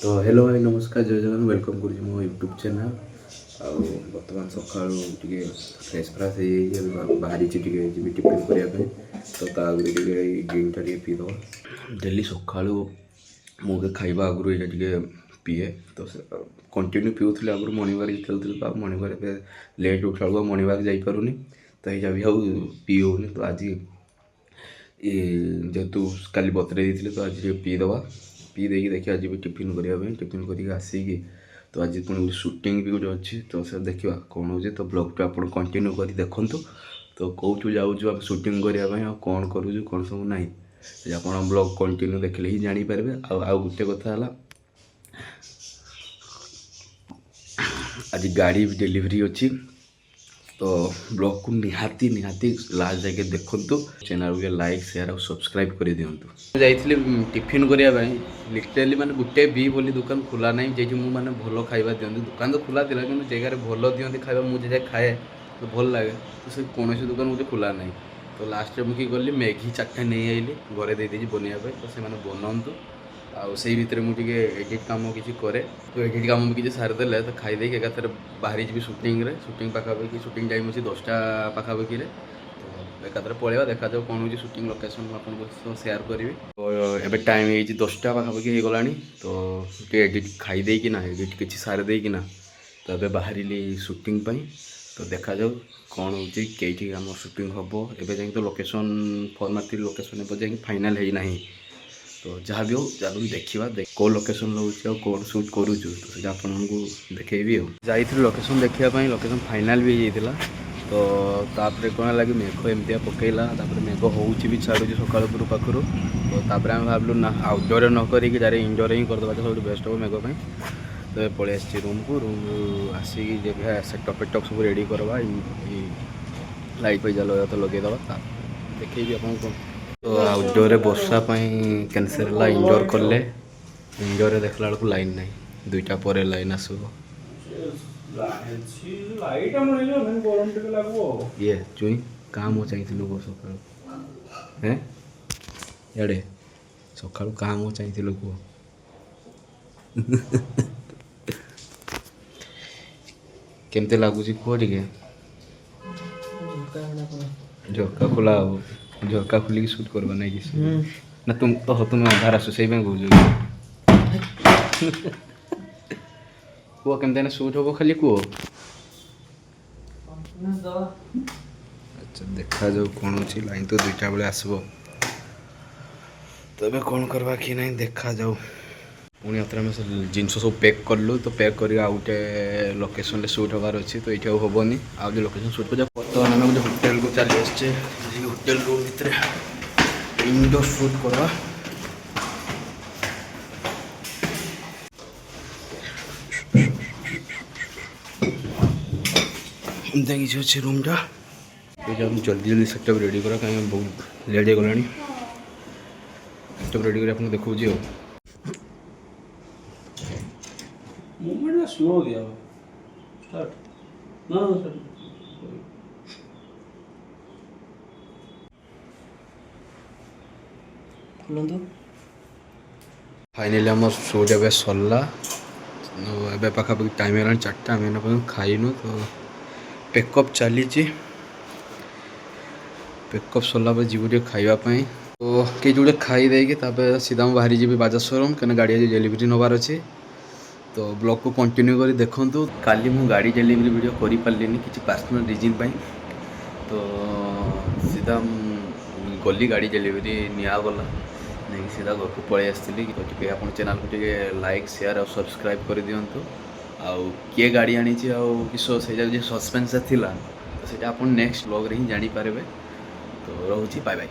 तो हेलो भाई नमस्कार जय जगन वेलकम करुँच मो यूट्यूब चैनल आउ बर्तमान सका टे फ्रेश फ्राश हो बाहरी जी टिफिन करने तो आगे ड्रिंक टा पीद डेली सका मुझे खाइबा आगु ये टे पीए तो कंटिन्यू पीऊली आगु मॉर्निंग वाक चलती तो मॉर्निंग वाक लेट उठा मॉर्निंग वाक जापारूनी तो ये भी आउ पी होनी तो आज जेहेतु काली बतरे तो आज पीदे पी देकी देखिए आज भी टिफिन करने टिफिन करके आसिकी तो आज पुणी गोटे सुटिंग भी गोटे अच्छी तो से देखा कौन हो तो ब्लॉग आप कंटिन्यू कर देखूँ तो कौटू जाऊँ सुटिंग करने कौन करूँ कौन सब ना आप ब्लॉग कंटिन्यू देखले ही जानीपारे आउ गोटे कथा आज गाड़ी भी डिलीवरी अच्छी तो ब्लॉग को निहाती निहाती लास्ट जाके देखु चैनल को लाइक शेयर और सब्सक्राइब कर दिंतु जाइए टिफिन करने लिटराली माने गोटे भी बोली दुकान खुला ना जे मैंने भल खाଇବା दिखती दुकान तो खुला था कि जगह भल दिखती खाଇବା मुझे खाए तो भल लगे तो से कौन दुकान मुझे खुला ना तो लास्ट मुझे गली मैगी 4टा नहीं आइली घरे दे बनवाई तो से बनातु आई भितर मुझे एडिट काम किसी करे तो एडिट काम भी किसी सारीदे तो खाईदे एकाथर बाहरी जी सुटिंग पाखापाखि सुटिंग टाइम अच्छी 10टा पाखापाखि तो एकाथर पलैया देखा जाओ कौन हो सुटिंग लोकेशन आपको सेयार करी तो एवं टाइम हो 10टा पाखापाखि हो गला तो एडिट खाईदे कि एडिट किसी सारीदे कि तो ये बाहर सुटिंग तो देखा जाओ कौन हो कई आम सुटिंग हम एवं तो लोकेशन फॉर्माट लोकेशन जाए फाइनाल है ना तो जहाँ भी हो जब देखा कौ लोकेशन रोचे कौन सुट करुचु तो सीटा आपको देखेबी जाइए लोकेशन देखापी लोकेशन फाइनाल भी होता तो तापर कौन है कि मेघ एमती पकईला मेघ हो भी छाड़ू सका पाखर तो तापर आम भावलु ना आउटडोर न करें डायरेक्ट इनडोर ही करदे सब बेस्ट हम मेघ तो पलि आसी रूम को आसिक सेटअप फेटअप सब रेडी करवा लाइट फाइट जाल तो लगेदे देखेबी आपको तो आउटडोर वर्षा कैनसल है इनडोर कले इनडोर देखला बेलू लाइन ना 2टा पर लाइन आसो ये चुई क्या मो चाहिए सका इे सका क्या मो चाहिए कह केमती लगुच कह टे झरका खोला झरका खोलिक सुट करवा ना कि ना तुम तो तुम्हें अंधार आस से कह केमती सुट हम खाली कह अच्छा देखा जाऊ कौन अच्छी लाइन तो 2टा बेले आसब तो कौन करवा कि ना देखा जाऊ पुणी आम जिनस सब पैक कलु तो पैक कर गोटे लोकेशन सुट हबार अच्छी तो ये हेनी आउ लोकेशन सुट कर बर्तमान आम गोटे होटेल को चली आसचे होटेल रूम भितर इंडोर शूट करवा किसी अच्छे रूमटा जल्दी जल्दी सेटअप रेडी करा कहीं बहुत लेट हो गला सेटअप रेडी कर देखो मूवमेंट स्लो दिया स्टार्ट ना स्टार्ट फाइनाली आम शूट ए सरला ए पाखापाखि टाइम है 4टा आम खाइनु तो पेकअप चली पेकअप सरला जीव खावाई तो किए जोड़े खाईदे सीधा बाहरी जी बाजाज शोरूम कहीं गाड़ी आज डेलीवरी नबार अच्छे तो ब्लॉग को कंटिन्यू कर देखूँ काली मु गाड़ी डेलीवरी वीडियो कर पार्लिनी कि पर्सनल रिजन तो सीधा गली गाड़ी डेलीवरी निगला नहीं सीधा घर को पलि आसती तो आप चैनल को लाइक शेयर और सब्सक्राइब कर दिंतु आउ किए गाड़ी आनी किस सस्पेन्स थी तो सीटा आप नेक्स्ट ब्लॉग रे ही जानीपारे तो रोचे बाय बाय।